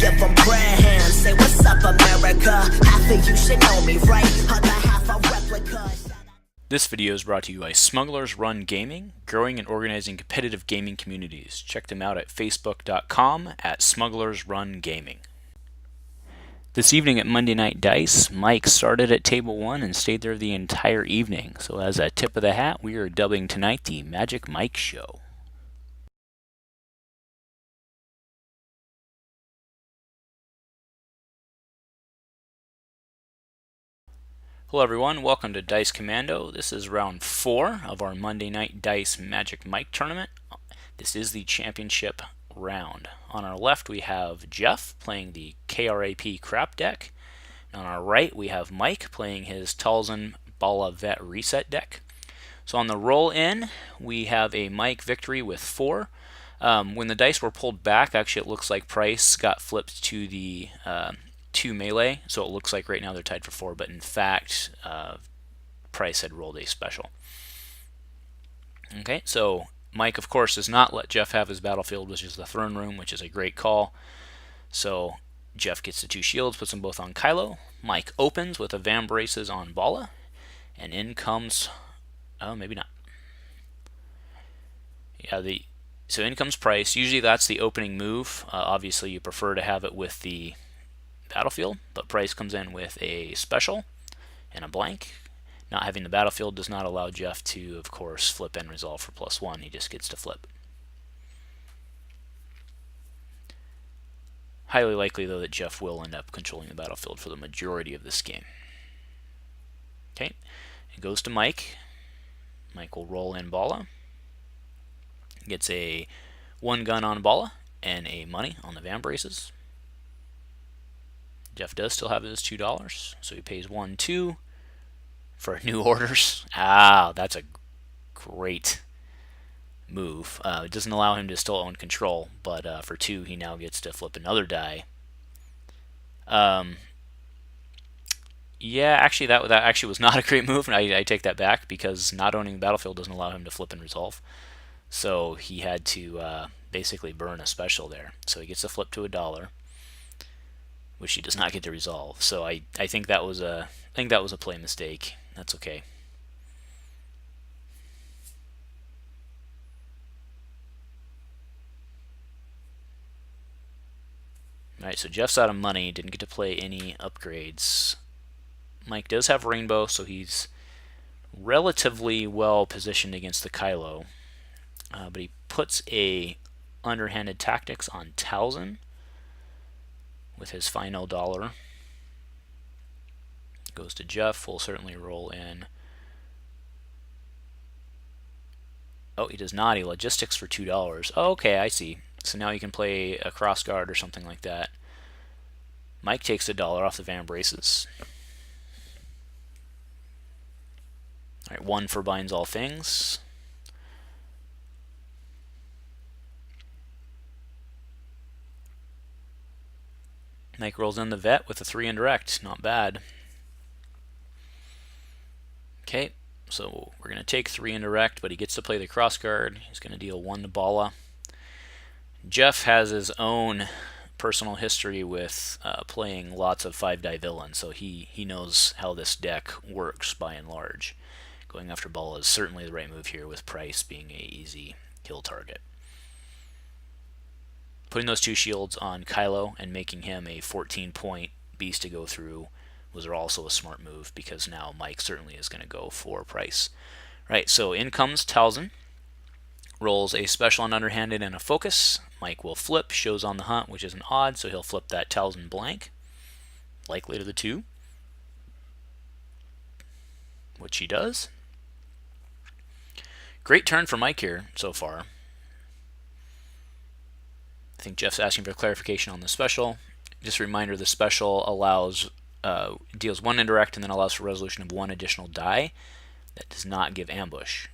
give them prayer hands. Say what's up, America. Half of you should know me, right? Other half a replica. This video is brought to you by Smugglers Run Gaming, growing and organizing competitive gaming communities. Check them out at facebook.com at Smugglers Run Gaming. This evening at Monday Night Dice, Mike started at Table 1 and stayed there the entire evening. So as a tip of the hat, we are dubbing tonight the Magic Mike Show. Hello everyone, welcome to Dice Commando. This is round 4 of our Monday Night Dice Magic Mike tournament. This is the championship round. On our left we have Jeff playing the KRAP crap deck. And on our right we have Mike playing his Talzin Bala Vet reset deck. So on the roll in we have a Mike victory with 4. When the dice were pulled back, actually it looks like Pryce got flipped to the 2 melee, so it looks like right now they're tied for 4, but in fact Pryce had rolled a special. Okay, so Mike of course does not let Jeff have his battlefield, which is the throne room, which is a great call. So Jeff gets the 2 shields, puts them both on Kylo. Mike opens with a Van Braces on Bala, and in comes, oh maybe not, yeah, so in comes Pryce. Usually that's the opening move. Obviously you prefer to have it with the battlefield, but Pryce comes in with a special and a blank. Not having the battlefield does not allow Jeff to, of course, flip and resolve for +1. He just gets to flip. Highly likely, though, that Jeff will end up controlling the battlefield for the majority of this game. Okay, it goes to Mike. Mike will roll in Bala. Gets a 1 gun on Bala and a money on the Van Braces. Jeff does still have his $2, so he pays 1-2 for new orders. Ah, that's a great move. It doesn't allow him to still own control, but for 2 he now gets to flip another die. Yeah, actually that actually was not a great move, and I take that back, because not owning the battlefield doesn't allow him to flip and resolve. So he had to basically burn a special there. So he gets to flip to $1, which he does not get to resolve. So I think that was a play mistake. That's okay. Alright, so Jeff's out of money, didn't get to play any upgrades. Mike does have Rainbow, so he's relatively well positioned against the Kylo. But he puts a underhanded tactics on Talzin with his final $1. Goes to Jeff. We'll certainly roll in. Oh, he does not. He logistics for $2. Oh, okay, I see. So now you can play a cross guard or something like that. Mike takes $1 off the Van Braces. All right, 1 for binds all things. Mike rolls in the vet with a 3 indirect. Not bad. Okay, so we're going to take 3 indirect, but he gets to play the crossguard. He's going to deal 1 to Bala. Jeff has his own personal history with playing lots of 5-die villains, so he knows how this deck works by and large. Going after Bala is certainly the right move here, with Pryce being an easy kill target. Putting those 2 shields on Kylo and making him a 14-point beast to go through was also a smart move, because now Mike certainly is going to go for Pryce. Right, so in comes Talzin. Rolls a special on underhanded and a focus. Mike will flip, shows on the hunt, which is an odd, so he'll flip that Talzin blank. Likely to the 2. Which he does. Great turn for Mike here so far. I think Jeff's asking for clarification on the special. Just a reminder, the special allows deals 1 indirect and then allows for resolution of 1 additional die. That does not give ambush.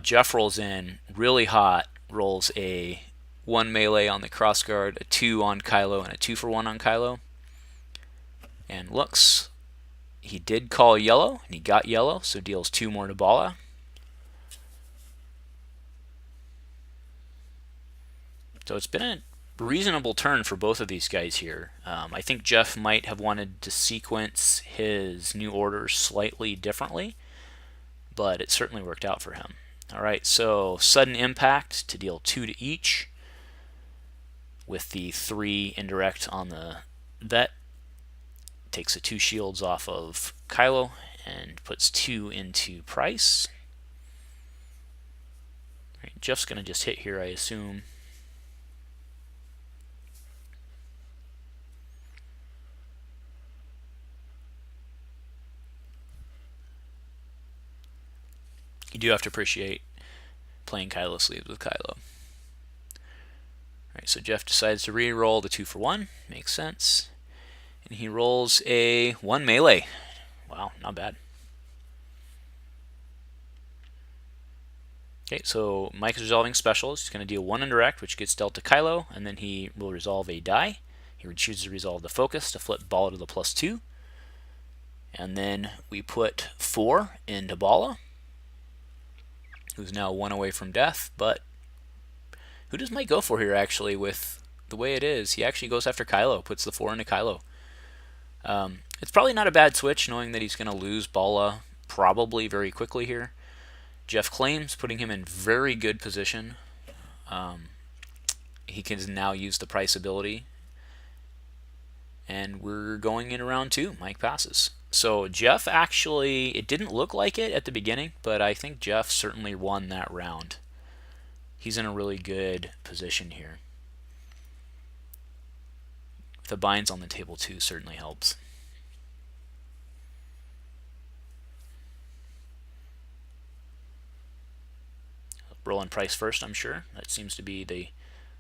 Jeff rolls in really hot, rolls a 1 melee on the crossguard, a 2 on Kylo, and a 2-for-1 on Kylo. And looks, he did call yellow, and he got yellow, so deals 2 more to Bala. So it's been reasonable turn for both of these guys here. I think Jeff might have wanted to sequence his new orders slightly differently, but it certainly worked out for him. All right, so sudden impact to deal 2 to each with the 3 indirect on the vet. Takes the 2 shields off of Kylo and puts 2 into Pryce. All right, Jeff's going to just hit here, I assume. You do have to appreciate playing Kylo sleeves with Kylo. Alright, so Jeff decides to re-roll the 2 for 1. Makes sense. And he rolls a 1 melee. Wow, not bad. Okay, so Mike is resolving specials. He's going to deal 1 indirect, which gets dealt to Kylo, and then he will resolve a die. He chooses to resolve the focus to flip Bala to the +2. And then we put 4 into Bala, who's now 1 away from death. But who does Mike go for here, actually, with the way it is? He actually goes after Kylo, puts the 4 into Kylo. It's probably not a bad switch, knowing that he's going to lose Bala probably very quickly here. Jeff claims, putting him in very good position. He can now use the Pryce ability. And we're going in round 2. Mike passes. So Jeff actually, it didn't look like it at the beginning, but I think Jeff certainly won that round. He's in a really good position here. The binds on the table too certainly helps. Rolling Pryce first, I'm sure. That seems to be the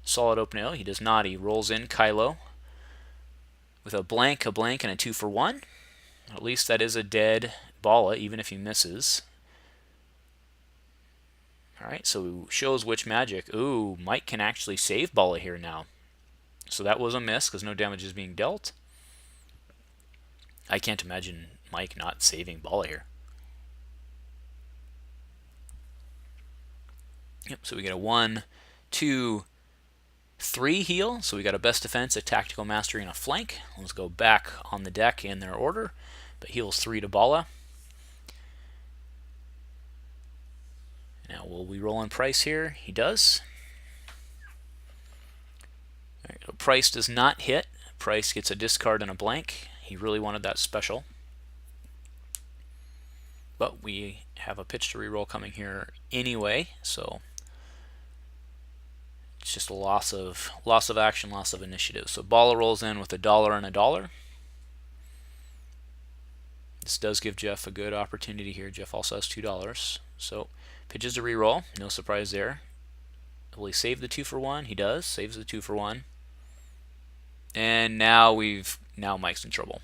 solid opening. Oh, he does not. He rolls in Kylo with a blank, and a 2 for 1. At least that is a dead Bala, even if he misses. Alright, so shows which magic. Ooh, Mike can actually save Bala here now. So that was a miss, because no damage is being dealt. I can't imagine Mike not saving Bala here. Yep, so we get a 1, 2, 3 heal. So we got a best defense, a tactical mastery, and a flank. Let's go back on the deck in their order. But heals 3 to Bala. Now will we roll on Pryce here? He does. All right, so Pryce does not hit. Pryce gets a discard and a blank. He really wanted that special. But we have a pitch to reroll coming here anyway, so it's just a loss of action, loss of initiative. So Bala rolls in with $1 and $1. This does give Jeff a good opportunity here. Jeff also has $2. So pitches to reroll. No surprise there. Will he save the 2 for 1? He does. Saves the 2 for 1. And now Mike's in trouble.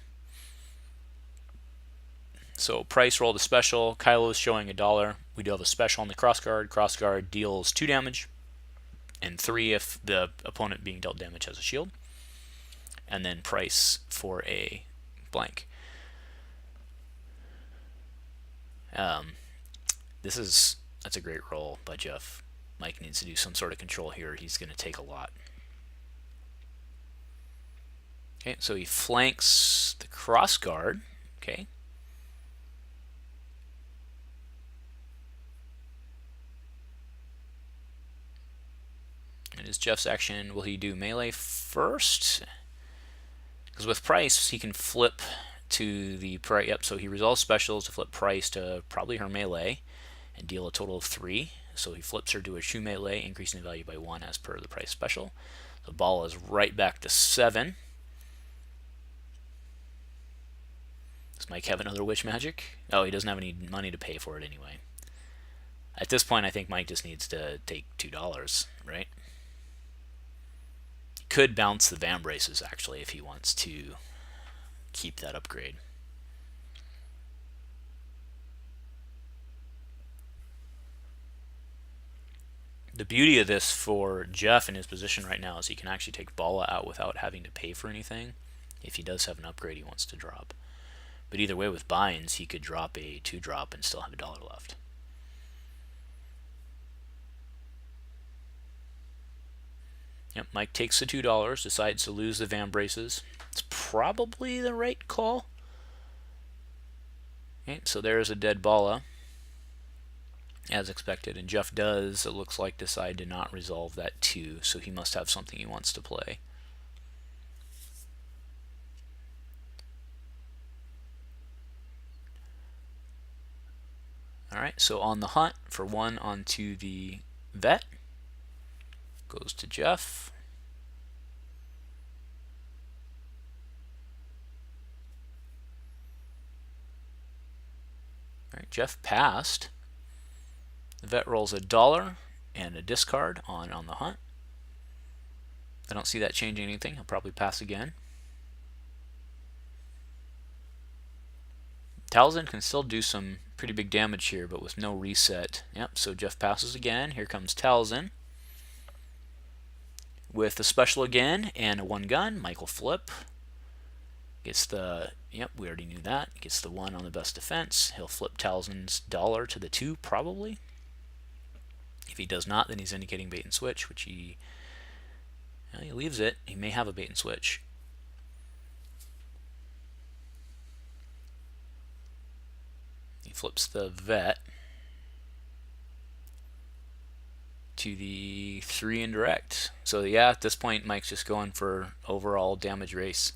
So Pryce rolled a special. Kylo is showing $1. We do have a special on the crossguard. Crossguard deals 2 damage and 3 if the opponent being dealt damage has a shield. And then Pryce for a blank. That's a great roll by Jeff. Mike needs to do some sort of control here. He's going to take a lot. Okay, so he flanks the crossguard. Okay. And is Jeff's action, will he do melee first? Because with Pryce, he can flip to the Pryce. Yep, so he resolves specials to flip Pryce to probably her melee and deal a total of 3. So he flips her to a true melee, increasing the value by 1 as per the Pryce special. The ball is right back to 7. Does Mike have another witch magic? Oh, he doesn't have any money to pay for it anyway. At this point, I think Mike just needs to take $2, right? He could bounce the Vambraces, actually, if he wants to keep that upgrade. The beauty of this for Jeff in his position right now is he can actually take Bala out without having to pay for anything if he does have an upgrade he wants to drop. But either way, with binds, he could drop a 2-drop and still have $1 left. Yep, Mike takes the $2, decides to lose the Van braces. It's probably the right call. Okay, so there's a dead Bala, as expected, and Jeff does, it looks like, decide to not resolve that 2, so he must have something he wants to play. Alright, so on the hunt for 1 onto the vet. Goes to Jeff. Alright, Jeff passed. The vet rolls $1 and a discard on the hunt. I don't see that changing anything. He'll probably pass again. Talzin can still do some pretty big damage here, but with no reset. Yep, so Jeff passes again. Here comes Talzin. With a special again and a 1 gun, Michael flip. Gets the, yep, we already knew that. Gets the 1 on the best defense. He'll flip Talzin's $1 to the 2, probably. If he does not, then he's indicating bait and switch, which he leaves it. He may have a bait and switch. He flips the vet to the 3 indirect. So yeah, at this point, Mike's just going for overall damage race.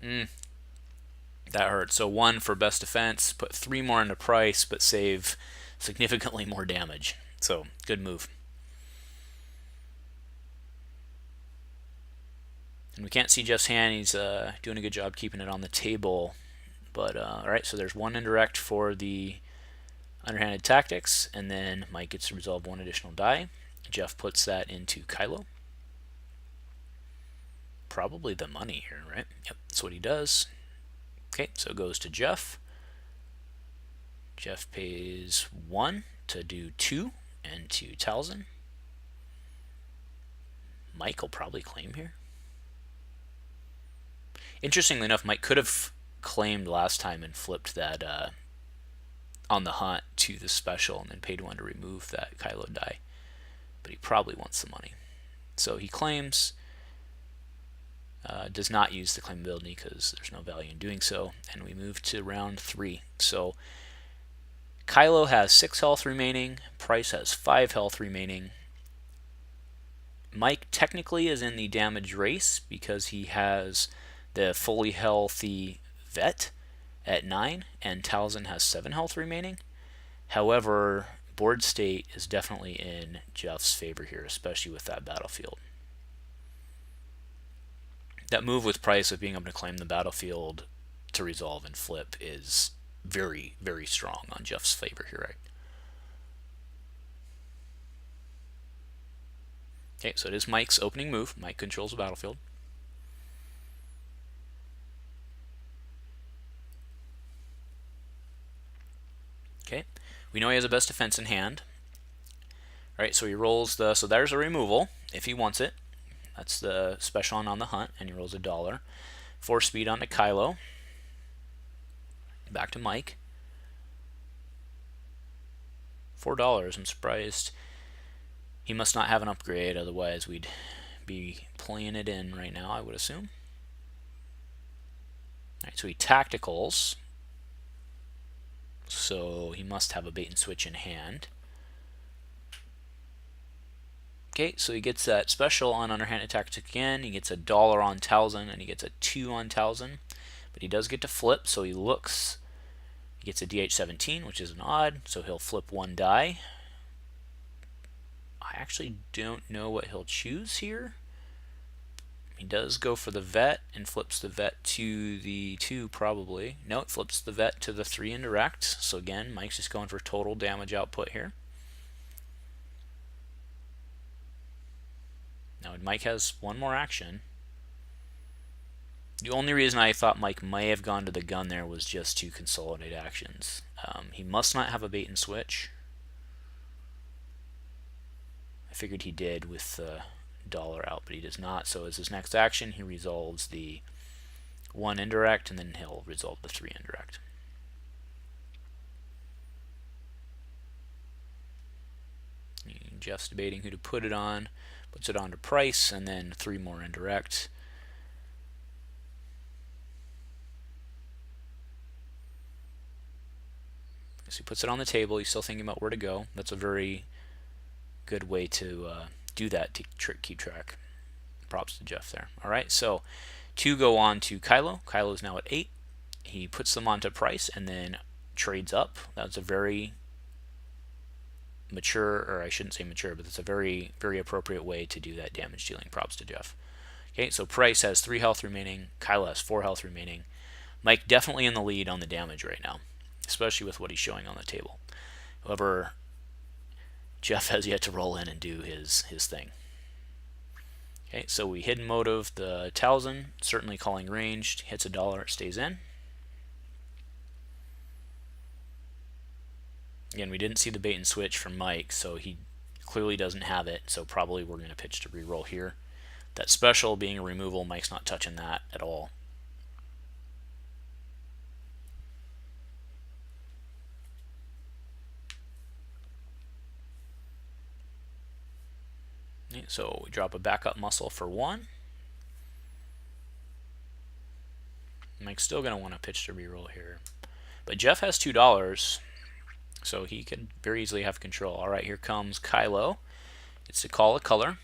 That hurt. So 1 for best defense, put 3 more into Pryce, but save significantly more damage. So good move. And we can't see Jeff's hand. He's doing a good job keeping it on the table. But alright, so there's 1 indirect for the underhanded tactics, and then Mike gets to resolve 1 additional die. Jeff puts that into Kylo. Probably the money here, right? Yep, that's what he does. Okay, so it goes to Jeff. Jeff pays 1 to do 2 and to Talzin. Mike will probably claim here. Interestingly enough, Mike could have claimed last time and flipped that on the hunt to the special and then paid 1 to remove that Kylo die. But he probably wants the money. So he claims, does not use the claimability because there's no value in doing so, and we move to round 3. So Kylo has 6 health remaining, Pryce has 5 health remaining. Mike technically is in the damage race because he has the fully healthy vet at 9, and Talzin has 7 health remaining. However, board state is definitely in Jeff's favor here, especially with that battlefield. That move with Pryce of being able to claim the battlefield to resolve and flip is very, very strong on Jeff's favor here, right? Okay, so it is Mike's opening move. Mike controls the battlefield. Okay, we know he has a best defense in hand. Alright, so he rolls the, so there's a removal if he wants it. That's the special on the hunt, and he rolls $1. 4 speed onto Kylo. Back to Mike. $4. I'm surprised. He must not have an upgrade, otherwise we'd be playing it in right now, I would assume. Alright, so he tacticals. So he must have a bait and switch in hand. Okay, so he gets that special on underhanded tactics again. He gets $1 on Talzin, and he gets a 2 on Talzin. But he does get to flip, so he looks. He gets a DH17, which is an odd, so he'll flip 1 die. I actually don't know what he'll choose here. He does go for the vet and flips the vet to the 2 probably. No, it flips the vet to the 3 indirect. So again, Mike's just going for total damage output here. Now Mike has 1 more action. The only reason I thought Mike may have gone to the gun there was just to consolidate actions. He must not have a bait and switch. I figured he did with the $1 out, but he does not. So as his next action, he resolves the 1 indirect, and then he'll resolve the 3 indirect. Jeff's debating who to put it on. Puts it on to Pryce, and then 3 more indirect. So he puts it on the table. He's still thinking about where to go. That's a very good way to do that, to keep track. Props to Jeff there. All right, so 2 go on to Kylo. Kylo's now at 8. He puts them onto Pryce and then trades up. That's a very mature, or I shouldn't say mature, but it's a very, very appropriate way to do that damage dealing. Props to Jeff. Okay, so Pryce has 3 health remaining. Kylo has 4 health remaining. Mike definitely in the lead on the damage right now, especially with what he's showing on the table. However, Jeff has yet to roll in and do his thing. Okay, so we hidden motive the Talzin, certainly calling ranged, hits $1, it stays in. Again, we didn't see the bait and switch from Mike, so he clearly doesn't have it, so probably we're going to pitch to reroll here. That special being a removal, Mike's not touching that at all. So we drop a backup muscle for 1. Mike's still going to want to pitch to reroll here. But Jeff has $2, so he could very easily have control. All right, here comes Kylo. It's to call a color.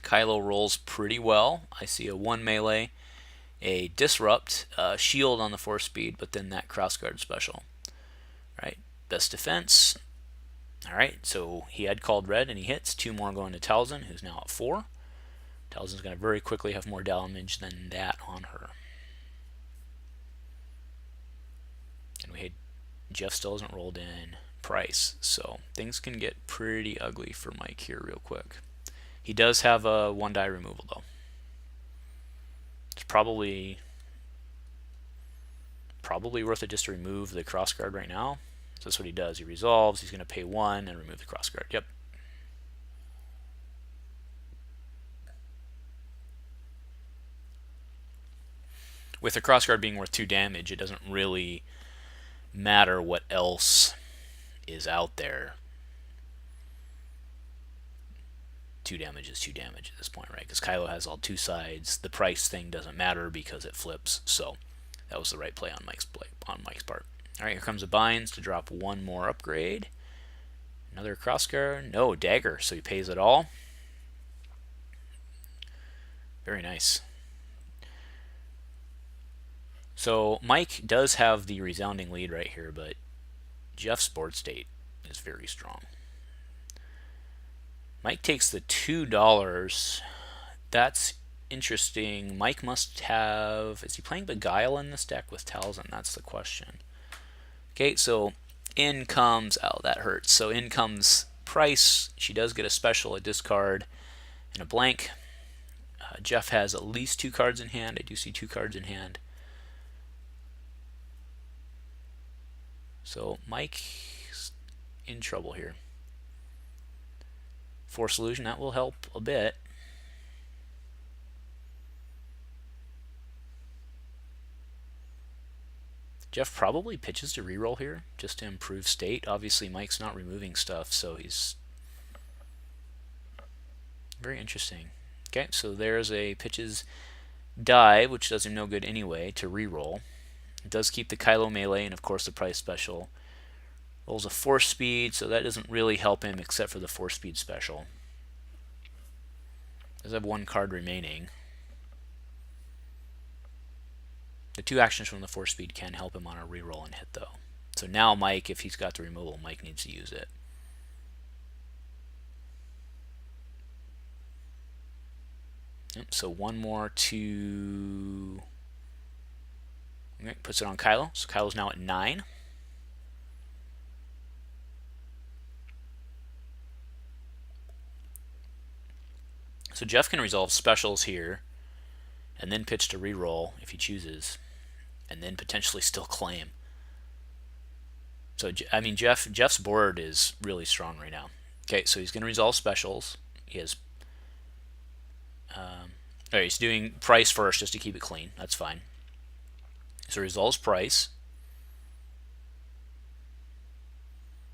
Kylo rolls pretty well. I see a 1 melee, a disrupt, a shield on the 4 speed, but then that crossguard special. All right, best defense. All right, so he had called red and he hits. 2 more going to Talzin, who's now at 4. Talzin's going to very quickly have more damage than that on her. And we had Jeff still hasn't rolled in Pryce, so things can get pretty ugly for Mike here real quick. He does have a 1 die removal though. It's probably worth it just to remove the crossguard right now. So that's what he does. He resolves. He's going to pay 1 and remove the crossguard. Yep. With the crossguard being worth 2 damage, it doesn't really matter what else is out there. 2 damage is 2 damage at this point, right? Because Kylo has all 2 sides. The Pryce thing doesn't matter because it flips. So that was the right play on Mike's part. All right, here comes a binds to drop 1 more upgrade. Another crossguard. No, dagger. So he pays it all. Very nice. So Mike does have the resounding lead right here, but Jeff's board state is very strong. Mike takes the $2. That's interesting. Mike must have... Is he playing Beguile in this deck with Talzin? That's the question. Okay, so in comes... Oh, that hurts. So in comes Pryce. She does get a special, a discard, and a blank. Jeff has at least 2 cards in hand. I do see 2 cards in hand. So Mike's in trouble here. Force illusion, that will help a bit. Jeff probably pitches to reroll here just to improve state. Obviously Mike's not removing stuff, so he's very interesting. Okay, so there's a pitches die, which does him no good anyway, to reroll. It does keep the Kylo melee and of course the Pryce special. Rolls a 4 speed, so that doesn't really help him except for the 4 speed special. Does have 1 card remaining. The 2 actions from the 4 speed can help him on a reroll and hit though. So now Mike, if he's got the removal, Mike needs to use it. Yep, so 1 more to... Okay, puts it on Kylo. So Kylo's now at 9. So Jeff can resolve specials here and then pitch to reroll if he chooses, and then potentially still claim. So I mean Jeff's board is really strong right now. Okay, so he's going to resolve specials. He has he's doing Pryce first just to keep it clean. That's fine. So he resolves Pryce.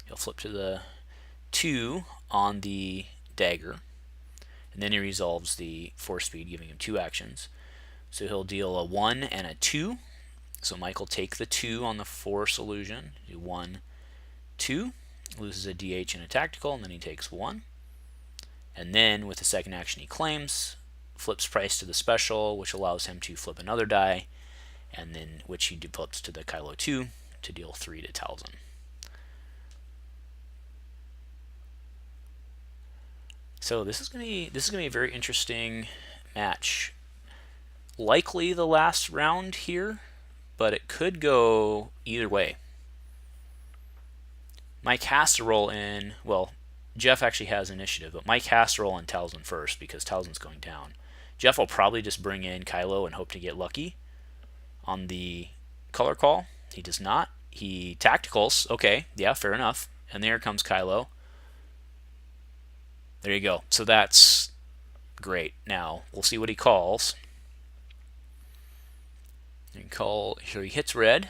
He'll flip to the 2 on the dagger, and then he resolves the 4-speed, giving him 2 actions. So he'll deal a 1 and a 2. So Mike will take the 2 on the Force illusion, do 1, 2, loses a DH and a tactical, and then he takes 1. And then with the second action he claims, flips Pryce to the special, which allows him to flip another die, and then which he flips to the Kylo 2 to deal 3 to Talzin. So this is gonna be a very interesting match. Likely the last round here, but it could go either way. Mike has to roll in. Well, Jeff actually has initiative, but Mike has to roll in Talzin first because Talzin's going down. Jeff will probably just bring in Kylo and hope to get lucky on the color call. He does not. He tacticals. Okay, yeah, fair enough. And there comes Kylo. There you go. So that's great. Now we'll see what he calls. Here he hits red.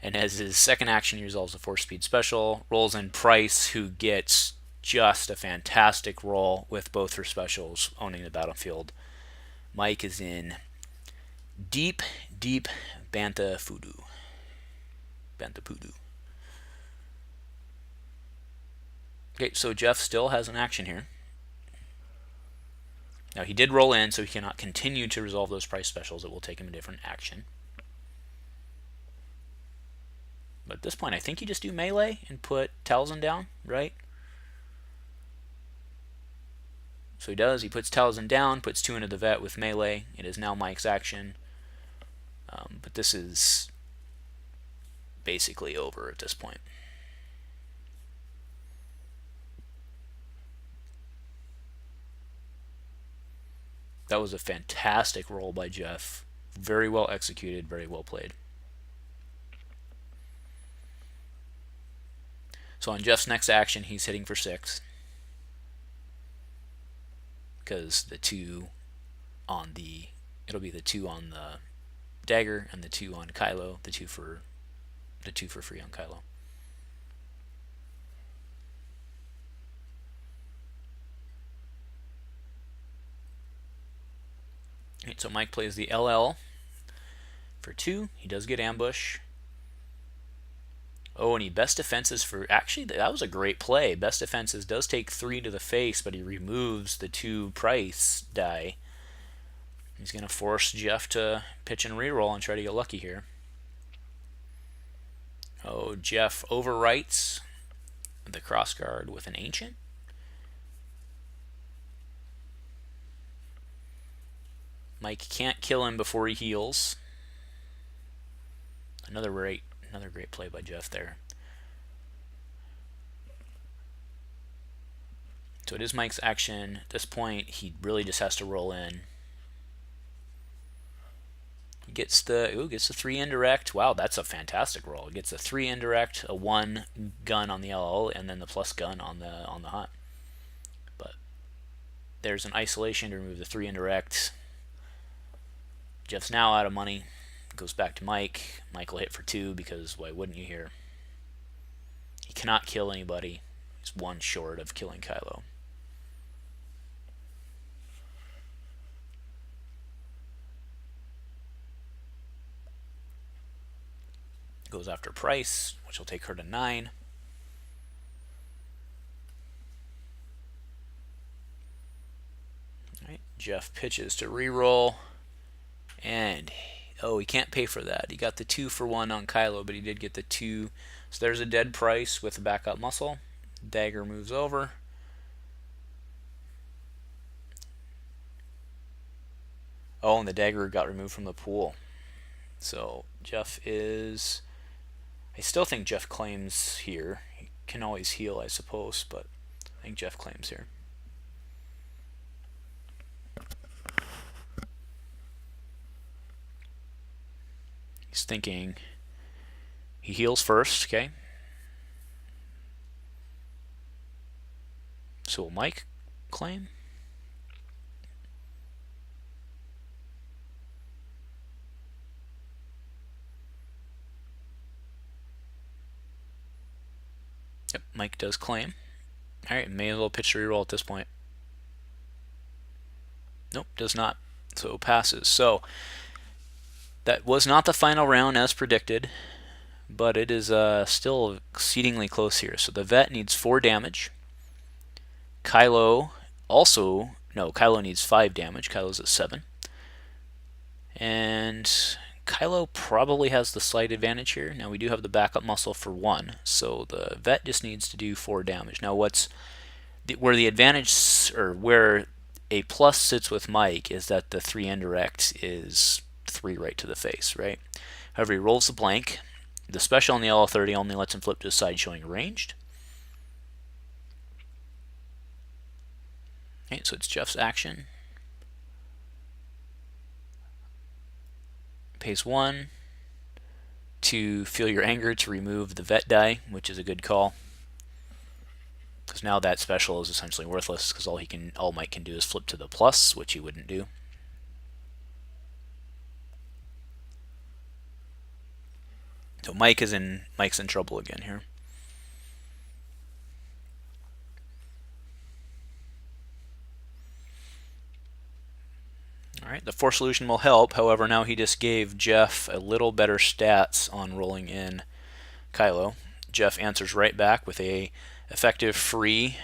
And as his second action, he resolves a 4-speed special, rolls in Pryce, who gets just a fantastic roll with both her specials owning the battlefield. Mike is in deep, deep Banta Voodoo. Okay, so Jeff still has an action here. Now he did roll in, so he cannot continue to resolve those Pryce specials. It will take him a different action. But at this point, I think you just do melee and put Talzin down, right? So he does. He puts Talzin down, puts 2 into the vet with melee. It is now Mike's action. But this is basically over at this point. That was a fantastic roll by Jeff. Very well executed, very well played. So on Jeff's next action, he's hitting for 6. Because the 2 on the... It'll be the 2 on the dagger and the 2 on Kylo. The 2 for free on Kylo. Right, so Mike plays the LL for 2. He does get ambush. Oh, and he best defenses for... Actually, that was a great play. Best defenses does take 3 to the face, but he removes the 2 Pryce die. He's going to force Jeff to pitch and reroll and try to get lucky here. Oh, Jeff overwrites the crossguard with an Ancient. Mike can't kill him before he heals. Another great play by Jeff there. So it is Mike's action. At this point, he really just has to roll in. He gets the 3 indirect. Wow, that's a fantastic roll. He gets a 3 indirect, a 1 gun on the LL, and then the plus gun on the hot. But there's an isolation to remove the 3 indirect. Jeff's now out of money. Goes back to Mike. Mike will hit for 2 because why wouldn't you here? He cannot kill anybody. He's 1 short of killing Kylo. Goes after Pryce, which will take her to 9. All right, Jeff pitches to reroll. And, oh, he can't pay for that. He got the 2 for 1 on Kylo, but he did get the 2. So there's a dead Pryce with a backup muscle. Dagger moves over. Oh, and the dagger got removed from the pool. So Jeff is... I still think Jeff claims here. He can always heal, I suppose, but I think Jeff claims here. He's thinking he heals first, okay? So will Mike claim? Yep, Mike does claim. Alright, may as well pitch the reroll at this point. Nope, does not. So passes. So that was not the final round as predicted, but it is still exceedingly close here. So the vet needs 4 damage. Kylo also, no, Kylo needs 5 damage. Kylo's at 7. And Kylo probably has the slight advantage here. Now we do have the backup muscle for 1, so the vet just needs to do 4 damage. Now where the advantage, or where a plus sits with Mike, is that the 3 indirect is 3 right to the face, right? However, he rolls the blank. The special on the LL30 only lets him flip to the side showing ranged. Okay, so it's Jeff's action. Pays 1 to feel your anger to remove the vet die, which is a good call. Because now that special is essentially worthless, because all Mike can do is flip to the plus, which he wouldn't do. So Mike's in trouble again here. Alright, the 4 solution will help. However, now he just gave Jeff a little better stats on rolling in Kylo. Jeff answers right back with a effective free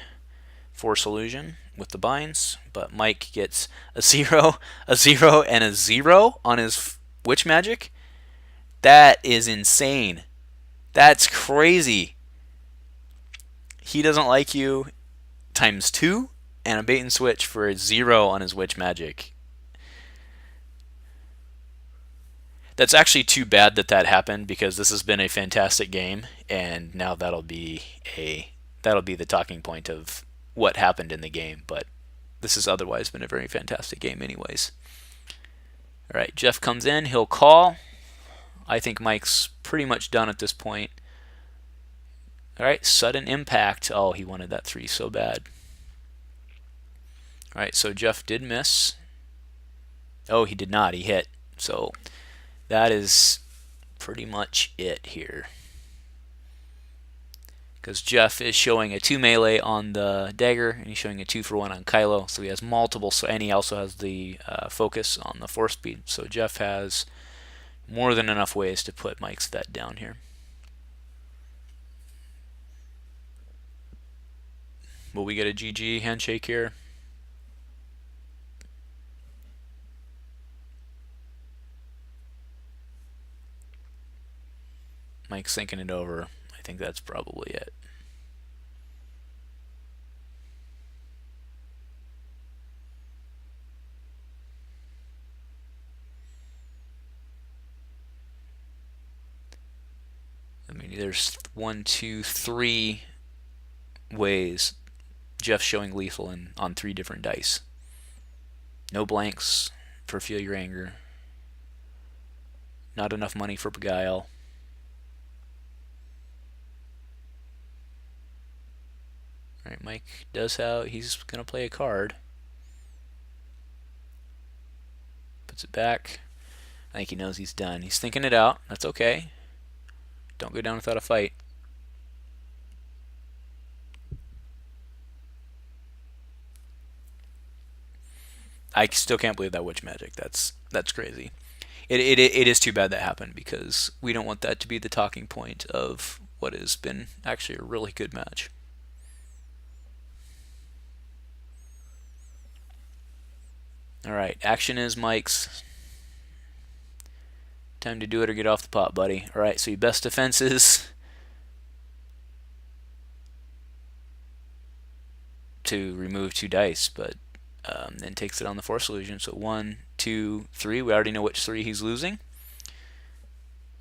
4 solution with the binds, but Mike gets a 0, a 0, and a 0 on his witch magic. That is insane. That's crazy. He doesn't like you times 2 and a bait and switch for a 0 on his witch magic. That's actually too bad that happened, because this has been a fantastic game, and now that'll be the talking point of what happened in the game. But this has otherwise been a very fantastic game anyways. All right, Jeff comes in, he'll call. I think Mike's pretty much done at this point. All right, sudden impact. Oh, he wanted that 3 so bad. All right, so Jeff did miss. Oh, he did not. He hit. So that is pretty much it here. Because Jeff is showing a 2 melee on the dagger, and he's showing a 2 for 1 on Kylo. So he has multiple, and he also has the focus on the force speed. So Jeff has more than enough ways to put Mike's vet down here. Will we get a GG handshake here? Mike's thinking it over. I think that's probably it. I mean, there's 1, 2, 3 ways Jeff's showing lethal on 3 different dice. No blanks for Feel Your Anger. Not enough money for Beguile. Alright, Mike does he's going to play a card. Puts it back. I think he knows he's done. He's thinking it out. That's okay. Don't go down without a fight. I still can't believe that witch magic. That's crazy. It is too bad that happened, because we don't want that to be the talking point of what has been actually a really good match. Alright, action is Mike's. Time to do it or get off the pot, buddy. Alright, so your best defense is to remove 2 dice, but then takes it on the force illusion. So 1, 2, 3. We already know which 3 he's losing.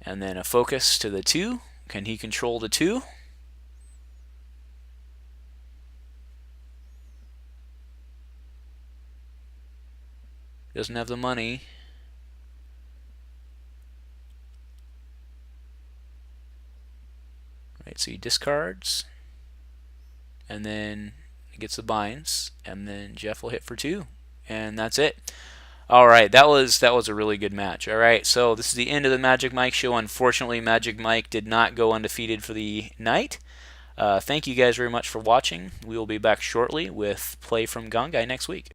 And then a focus to the 2. Can he control the 2? Doesn't have the money. Right, so he discards, and then he gets the binds, and then Jeff will hit for 2, and that's it. All right, that was a really good match. All right, so this is the end of the Magic Mike show. Unfortunately, Magic Mike did not go undefeated for the night. Thank you guys very much for watching. We will be back shortly with play from Gungai next week.